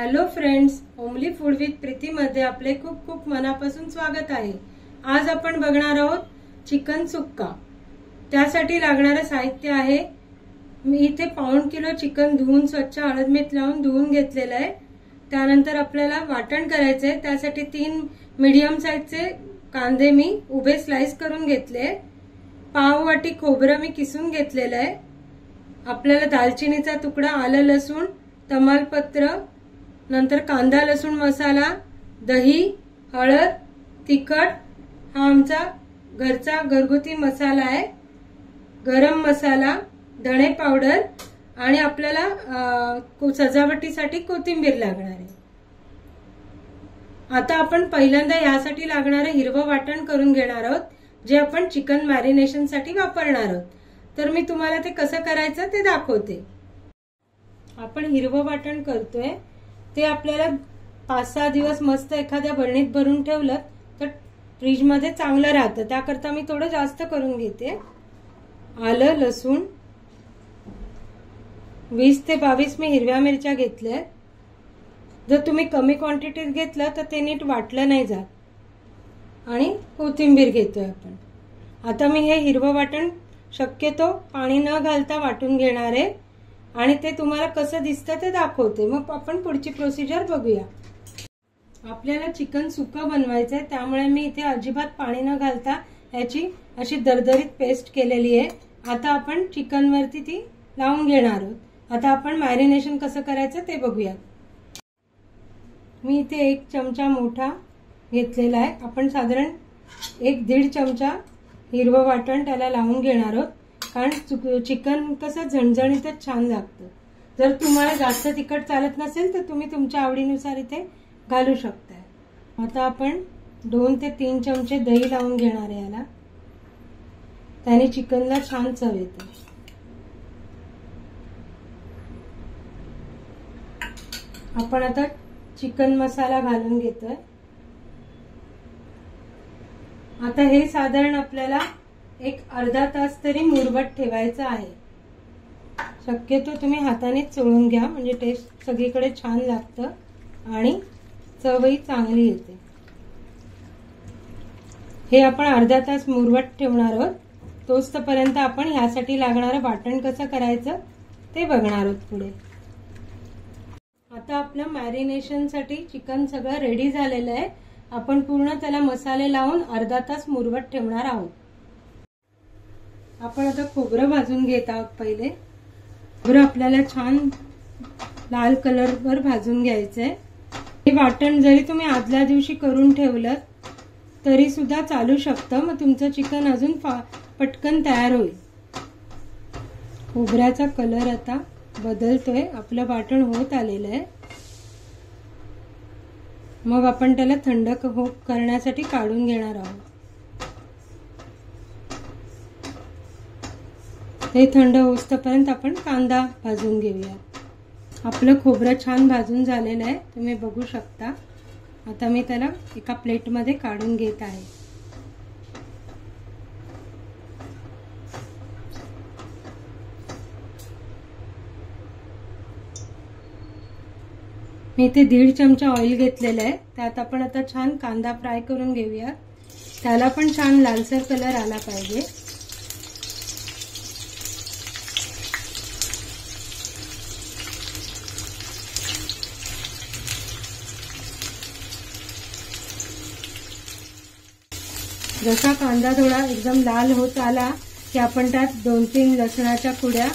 Hello friends, homely food with Preeti मध्ये आपले खूप खूप मनापासून स्वागत आहे। आज आपण बघणार आहोत चिकन सुक्का। त्यासाठी लागणारे साहित्य आहे, मी इथे पाऊण किलो चिकन धुवून स्वच्छ हळद मीठ लावून धुवून घेतलेलं आहे। त्यानंतर आपल्याला वाटण करायचे आहे, त्यासाठी 3 मीडियम साइजचे कांदे मी उभे स्लाइस करून घेतले। पाव वाटी खोबरं मी किसून घेतलेलं आहे। आपल्याला दालचिनीचा तुकडा, आलं लसूण, तमालपत्र, नंतर कांदा लसूण मसाला, दही, हळद, तिखट, हा आमचा घरचा घरगुती मसाला आहे, गरम मसाला, धणे पावडर आणि आपल्याला सजावटीसाठी कोथिंबीर लागणार आहे। आता आपण पहिल्यांदा यासाठी लागणारे हिरवं वाटण करून घेणार आहोत, जे आपण चिकन मॅरिनेशन साठी वापरणार आहोत। तर मी तुम्हाला ते कसं करायचं ते दाखवते। आपण हिरवं वाटण करतोय ते आपल्याला 5-6 दिवस मस्त एखाद्या भरणीत भरून ठेवलं तर फ्रीज मध्ये चांगलं राहतं। त्याकरता मी थोडं जास्त करून घेते। आलं लसूण 20 ते 22 मी हिरव्या मिरच्या घेतल्या। जर तुम्ही कमी क्वांटिटीत घेतलं तर ते नीट वाटलं नाही जात। आणि कोथिंबीर घेतोय आपण। आता मी हे हिरवं वाटण शक्यतो पाणी न घालता वाटून घेणार आहे आणि ते तुम्हाला कसं दिसतं ते दाखवते, मग आपण पुढची प्रोसिजर बघूया। आपल्याला चिकन सुक्का बनवायचं आहे, त्यामुळे मी इथे अजिबात पाणी न घालता याची अशी दरदरीत पेस्ट केलेली आहे। आता आपण चिकन वरती ती लावून घेणार आहोत। आता आपण मॅरिनेशन कसं करायचं ते बघूया। मी इथे 1 चमचा मोठा घेतलेला आहे। आपण साधारण 1-1.5 चमचा हिरवं वाटण त्याला लावून घेणार आहोत, कारण चिकन कसं झणझणीतच छान लागतं। जर तुम्हाला जास्त तिखट चालत नसेल तर तुम्ही तुमच्या आवडीनुसार इथे घालू शकता। आता आपण 2 ते 3 चमचे दही लावून घेणार आहे याला, त्याने चिकनला छान चव येते। आपण आता चिकन मसाला घालून घेतोय। आता हे साधारण आपल्याला एक अर्धा तास तरी मुरवत ठेवायचं आहे। शक्यतो तुम्ही हाताने चोळून घ्या, म्हणजे टेस्ट सगळीकडे छान लागतं आणि चवही चांगली येते। हे आपण अर्धा तास मुरवत ठेवणार आहोत। तोपर्यंत आपण यासाठी लागणारं वाटण कसं करायचं ते बघणार आहोत पुढे। आता आपलं मॅरिनेशन साठी चिकन सगळं रेडी झालेलं आहे। आपण पूर्ण त्याला मसाले लावून अर्धा तास मुरवत ठेवणार आहोत। आपण आता खोबरं भाजून घेत आहोत। पहिले खोबरं आपल्याला छान लाल कलर वर भाजून घ्यायचंय। हे वाटण जरी तुम्ही आदल्या दिवशी करून ठेवलं तरी सुद्धा चालू शकतं, मग तुमचं चिकन अजून पटकन तयार होईल। खोबऱ्याचा कलर आता बदलतोय, आपलं वाटण होत आलेलं आहे। मग आपण त्याला थंड करण्यासाठी काढून घेणार आहोत। ते थंड होईपर्यंत आपण कांदा भाजून घेऊया। आपलं खोबरं छान भाजून झालेलं आहे, तुम्ही बघू शकता। आता मी त्याला एका प्लेट मध्ये काढून घेत आहे। मी इथे 1.5 चमचा ऑइल घेतलेलं आहे, त्यात आपण आता छान कांदा फ्राय करून घेऊया। त्याला पण छान लालसर कलर आला पाहिजे। जसा कांदा थोडा एकदम लाल होत आला की आपण त्यात 2-3 लसणाच्या कुड्या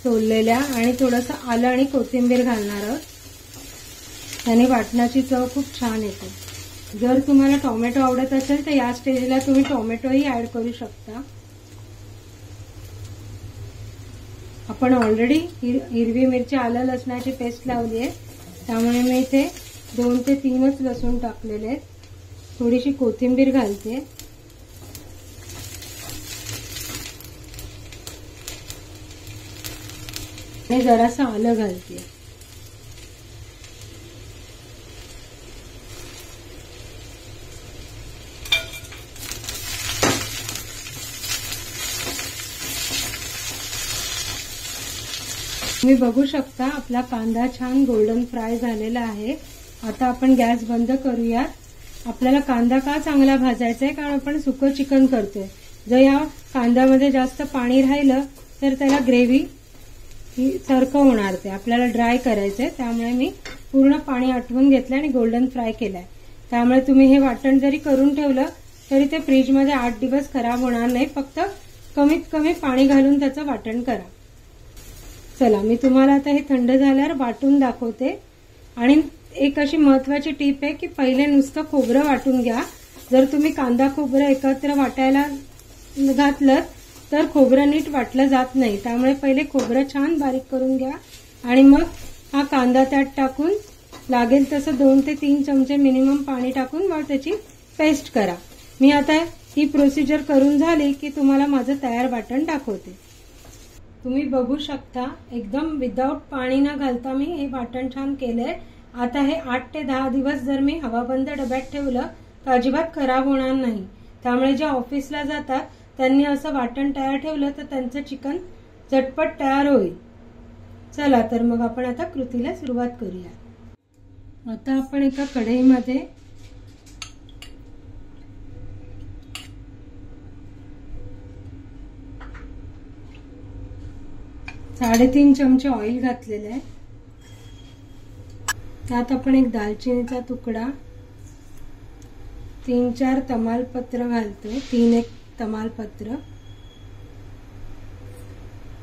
सोललेल्या आणि थोडंसं आलं आणि कोथिंबीर घालणार आहोत। त्याने वाटणाची चव खूप छान येते। जर तुम्हाला टोमॅटो आवडत असेल तर या स्टेजला तुम्ही टोमॅटोही ऍड करू शकता। आपण ऑलरेडी हिरवी मिरची, आलं लसणाची पेस्ट लावली आहे, त्यामुळे मी इथे 2 ते 3च लसूण टाकलेले आहेत। थोडीशी कोथिंबीर घालते आणि जरासं आलं घालते। तुम्ही बघू शकता आपला कांदा छान गोल्डन फ्राय झालेला आहे। आता आपण गॅस बंद करूया। आपल्याला कांदा का चांगला भाजायचा आहे, कारण आपण सुकं चिकन करतोय। जर या कांद्यामध्ये जास्त पाणी राहिलं तर त्याला ग्रेव्ही सारखं होणार, ते आपल्याला ड्राय करायचंय। त्यामुळे मी पूर्ण पाणी आटवून घेतलं आणि गोल्डन फ्राय केलाय। त्यामुळे तुम्ही हे वाटण जरी करून ठेवलं तरी ते फ्रीज मध्ये 8 दिवस खराब होणार नाही। फक्त कमीत कमी पाणी घालून त्याचं वाटण करा। चला मी तुम्हाला आता हे थंड झाल्यावर वाटून दाखवते। आणि एक अशी महत्त्वाची टीप आहे की पहिले नुसतं खोबरं वाटून घ्या। जर तुम्ही कांदा खोबरं एकत्र वाटायला घातलं तर खोबरं नीट वाटलं जात नाही। त्यामुळे पहिले खोबरं छान बारीक करून घ्या आणि मग हा कांदा त्यात टाकून लागेल तसं 2 ते 3 चमचे मिनिमम पाणी टाकून मग त्याची पेस्ट करा। मी आता ही प्रोसिजर करून झाली की तुम्हाला माझं तयार वाटण दाखवते। तुम्ही बघू शकता एकदम विदाउट पाणी न घालता मी हे वाटण छान केलंय। आता हे 8 ते 10 दिवस जर मी हवाबंद डब्यात ठेवलं तर अजिबात खराब होणार नाही। त्यामुळे जे ऑफिसला जातात त्यांनी असं वाटण तयार ठेवलं तर त्यांचं चिकन झटपट तयार होईल। चला तर मग आपण आता कृतीला सुरुवात करूया। आता आपण एका कढईमध्ये साडेतीन चमचे ऑइल घातलेले आहे। त्यात आपण एक दालचिनीचा तुकडा, 3-4 तमालपत्र घालतोय, 3 तमालपत्र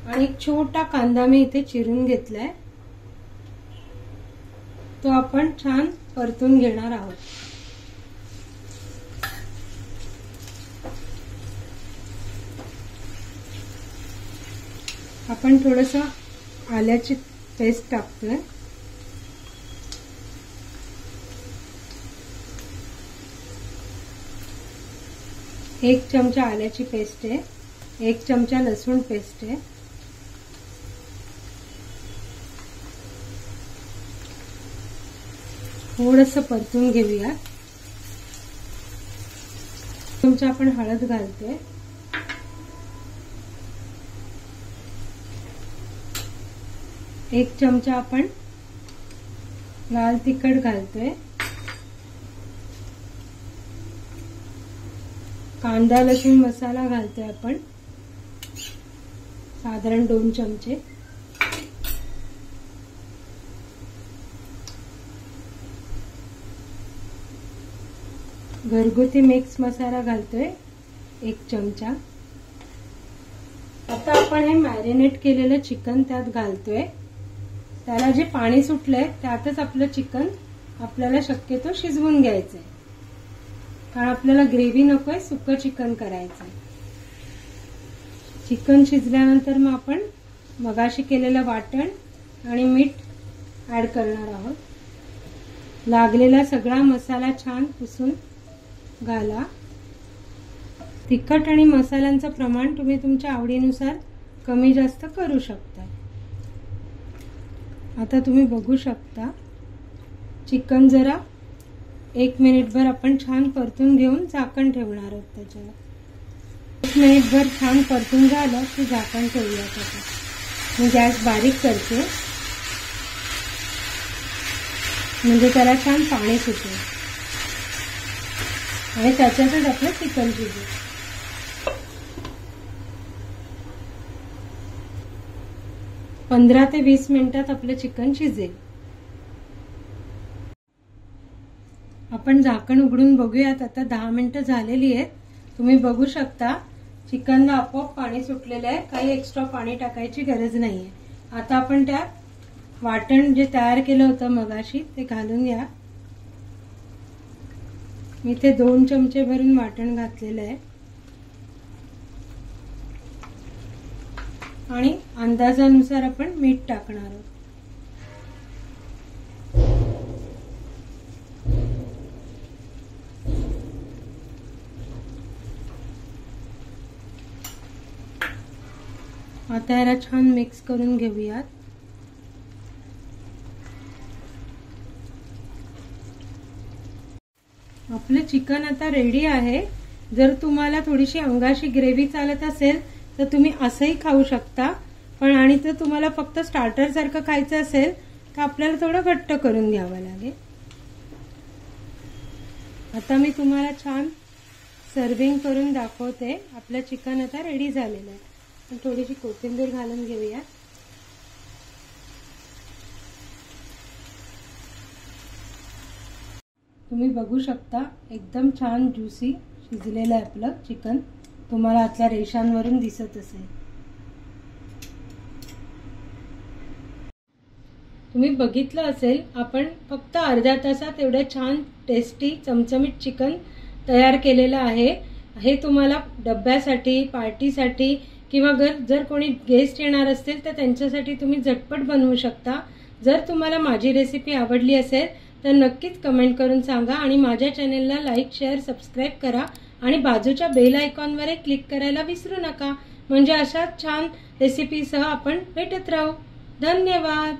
आणि एक छोटा कांदा मी इथे चिरून घेतलाय, तो आपण छान परतून घेणार आहोत। आपण थोडंसं आल्याची पेस्ट टाकतोय, एक चमचा आल्याची पेस्ट आहे, 1 चमचा लसूण पेस्ट आहे, थोडंसं परतून घेऊया। चमचा आपण हळद घालतोय, 1 चमचा आपण लाल तिखट घालतोय, कांदा लसूण मसाला घालतोय आपण साधारण 2 चमचे, घरगुती मिक्स मसाला घालतोय 1 चमचा। आता आपण हे मॅरिनेट केलेलं चिकन त्यात घालतोय। त्याला जे पाणी सुटलंय त्यातच आपलं चिकन आपल्याला शक्यतो शिजवून घ्यायचंय, कारण आपल्याला ग्रेव्ही नकोय, सुकं चिकन करायचंय। चिकन शिजल्यानंतर मग आपण मगाशी केलेलं वाटण आणि मीठ ऍड करणार आहोत। लागलेला सगळा मसाला छान पुसून घाला। तिखट आणि मसाल्यांचं प्रमाण तुम्ही तुमच्या आवडीनुसार कमी जास्त करू शकता। आता तुम्ही बघू शकता चिकन जरा 1 मिनिटभर आपण छान परतून घेऊन झाकण ठेवणार आहोत त्याच्यावर। 1 मिनिटभर छान परतून झालं की झाकण ठेवूया त्याच्यावर। मी गॅस बारीक करते म्हणजे त्याला छान पाणी सुटेल आणि त्याच्यातच आपलं चिकन शिजेल। 15 ते 20 मिनिटात आपलं चिकन शिजेल। आपण झाकण उघडून बघूयात। आता 10 मिनिटं झालेली आहेत। तुम्ही बघू शकता चिकनला आपोआप पाणी सुटलेलं आहे, काही एक्स्ट्रा पाणी टाकायची गरज नाहीये। आता आपण त्यात वाटण जे तयार केलं होतं मगाशी ते घालून घ्या। मी इथे 2 चमचे भरून वाटण घातलेलं आहे आणि अंदाजानुसार आपण मीठ टाकणार आहोत। आता याला छान मिक्स करून घेऊयात। आपलं चिकन आता रेडी आहे। जर तुम्हाला थोडीशी अंगाशी ग्रेव्ही चालत असेल तर तुम्ही असंही खाऊ शकता, पण आणि तर तुम्हाला फक्त स्टार्टर सारखं खायचं असेल तर आपल्याला थोडं घट्ट करून घ्यावं लागेल। आता मी तुम्हाला छान सर्विंग करून दाखवते। आपलं चिकन आता रेडी झालेलं आहे। पण थोडीशी कोथिंबीर घालून घेऊया। तुम्ही बघू शकता एकदम छान ज्युसी शिजलेलं आहे आपलं चिकन। तुम्हाला आतल्या रेषांवरून दिसत असेल। तुम्ही बघितलं असेल आपण फक्त अर्ध्या तासात एवढं छान टेस्टी चमचमीत चिकन तयार केलेलं आहे। हे तुम्हाला डब्यासाठी, पार्टीसाठी किंवा जर कोणी गेस्ट येणार असतील तर त्यांच्यासाठी तुम्ही झटपट बनवू शकता। जर तुम्हाला माझी रेसिपी आवडली असेल तर नक्कीच कमेंट करून सांगा आणि माझ्या चॅनलला लाईक, शेअर, सबस्क्राइब करा आणि बाजूच्या बेल आयकॉनवर क्लिक करायला विसरू नका। म्हणजे अशाच छान रेसिपीसह आपण भेटत राहू। धन्यवाद।